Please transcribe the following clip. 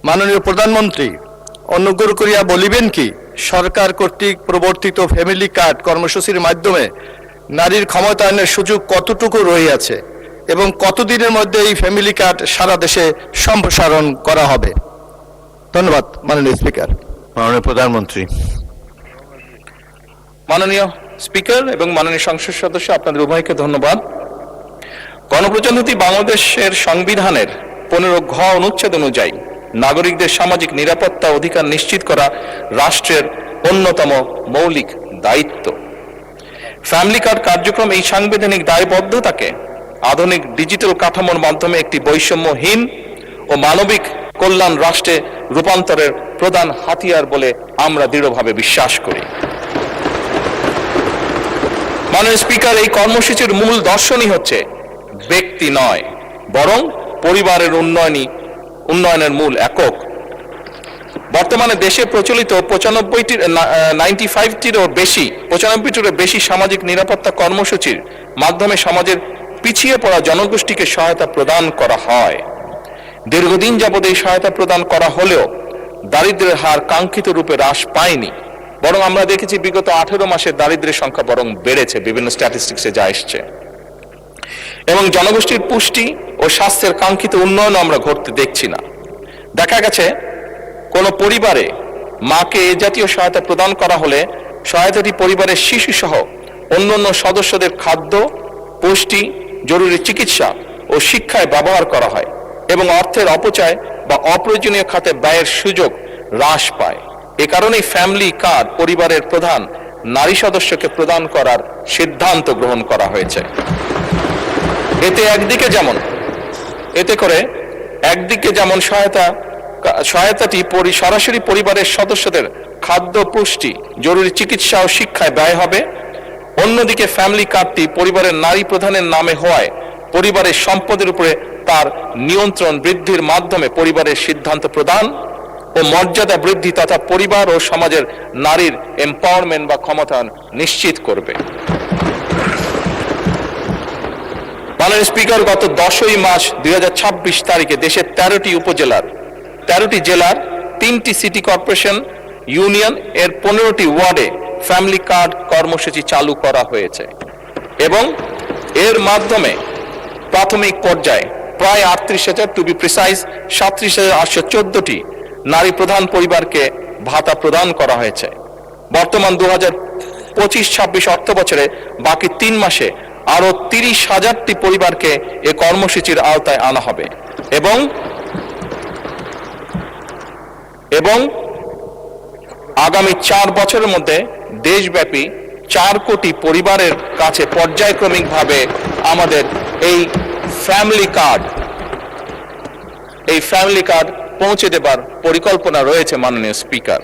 মাননীয় প্রধানমন্ত্রী অনুগ্রহ করিয়া বলিবেন কি সরকার কর্তৃক প্রবর্তিত ফ্যামিলি কার্ড কর্মসূচির মাধ্যমে নারীর ক্ষমতায়নের সুযোগ কতটুকু রহিয়াছে এবং কতদিনের মধ্যে এই ফ্যামিলি কার্ড সারা দেশে সম্প্রসারণ করা হবে? ধন্যবাদ মাননীয় স্পিকার। মাননীয় প্রধানমন্ত্রী। মাননীয় স্পিকার এবং মাননীয় সংসদ সদস্য, আপনাদের উভয়কে ধন্যবাদ। গণপ্রজাতন্ত্রী বাংলাদেশের সংবিধানের 15 ঘ অনুচ্ছেদ অনুযায়ী নাগরিকদের সামাজিক নিরাপত্তা অধিকার নিশ্চিত করা রাষ্ট্রের অন্যতম মৌলিক দায়িত্ব। ফ্যামিলি কার্ড কার্যক্রম এই সাংবিধানিক দায়বদ্ধতাকে আধুনিক ডিজিটাল কাঠামোর মাধ্যমে একটি বৈষম্যহীন ও মানবিক কল্যাণ রাষ্ট্রে রূপান্তরের প্রধান হাতিয়ার বলে আমরা দৃঢ়ভাবে বিশ্বাস করি। মাননীয় স্পিকার, এই কর্মসূচির মূল দর্শনই হচ্ছে ব্যক্তি নয় বরং পরিবারের উন্নয়নের মূল একক। বর্তমানে দেশে প্রচলিত 95টিরও বেশি সামাজিক নিরাপত্তা কর্মসূচির মাধ্যমে সমাজের পিছিয়ে পড়া জনগোষ্ঠীকে সহায়তা প্রদান করা হয়। দীর্ঘদিন যাবৎ এই সহায়তা প্রদান করা হলেও দারিদ্র্যের হার কাঙ্ক্ষিত রূপে হ্রাস পায়নি, বরং আমরা দেখেছি বিগত 18 মাসে দারিদ্র্যের সংখ্যা বরং বেড়েছে, বিভিন্ন স্ট্যাটিস্টিক্সে যা এসছে। এবং জনগোষ্ঠীর পুষ্টি ও স্বাস্থ্যের কাঙ্ক্ষিত উন্নয়ন আমরা ঘটতে দেখছি না। দেখা গেছে কোনো পরিবারে মাকে এ জাতীয় সহায়তা প্রদান করা হলে সহায়তাটি পরিবারের শিশু সহ অন্যান্য সদস্যদের খাদ্য, পুষ্টি, জরুরি চিকিৎসা ও শিক্ষায় ব্যবহার করা হয় এবং অর্থের অপচয় বা অপ্রয়োজনীয় খাতে ব্যয়ের সুযোগ হ্রাস পায়। এ কারণেই ফ্যামিলি কার্ড পরিবারের প্রধান নারী সদস্যকে প্রদান করার সিদ্ধান্ত গ্রহণ করা হয়েছে। একদিকে যেমন সহায়তাটি সরাসরি পরিবারের সদস্যদের খাদ্য, পুষ্টি, জরুরি চিকিৎসা ও শিক্ষায় ব্যয় হবে, অন্যদিকে ফ্যামিলি কার্ডটি পরিবারের নারী প্রধানের নামে হওয়ায় পরিবারের সম্পদের উপরে তার নিয়ন্ত্রণ বৃদ্ধির মাধ্যমে পরিবারের সিদ্ধান্ত প্রদান ও মর্যাদা বৃদ্ধি তথা পরিবার ও সমাজের নারীর এম্পাওয়ারমেন্ট বা ক্ষমতায়ন নিশ্চিত করবে। মাননীয় স্পিকার, গত 10ই মার্চ 2026 তারিখে দেশের 13টি জেলার 3টি সিটি কর্পোরেশন ইউনিয়ন এর 15টি ওয়ার্ডে ফ্যামিলি কার্ড কর্মসূচি চালু করা হয়েছে এবং এর মাধ্যমে প্রাথমিক পর্যায়ে প্রায় 38,000, টু বি প্রিসাইজ 37,814টি নারী প্রধান পরিবারকে ভাতা প্রদান করা হয়েছে। বর্তমান 2025-26 অর্থ বছরে বাকি 3 মাসে আরো 30,000টি পরিবারকে এ কর্মসূচির আওতায় আনা হবে এবং আগামী 4 বছরের মধ্যে দেশব্যাপী 4 কোটি পরিবারের কাছে পর্যায়ক্রমিকভাবে আমাদের এই ফ্যামিলি কার্ড পৌঁছে দেবার পরিকল্পনা রয়েছে। মাননীয় স্পিকার।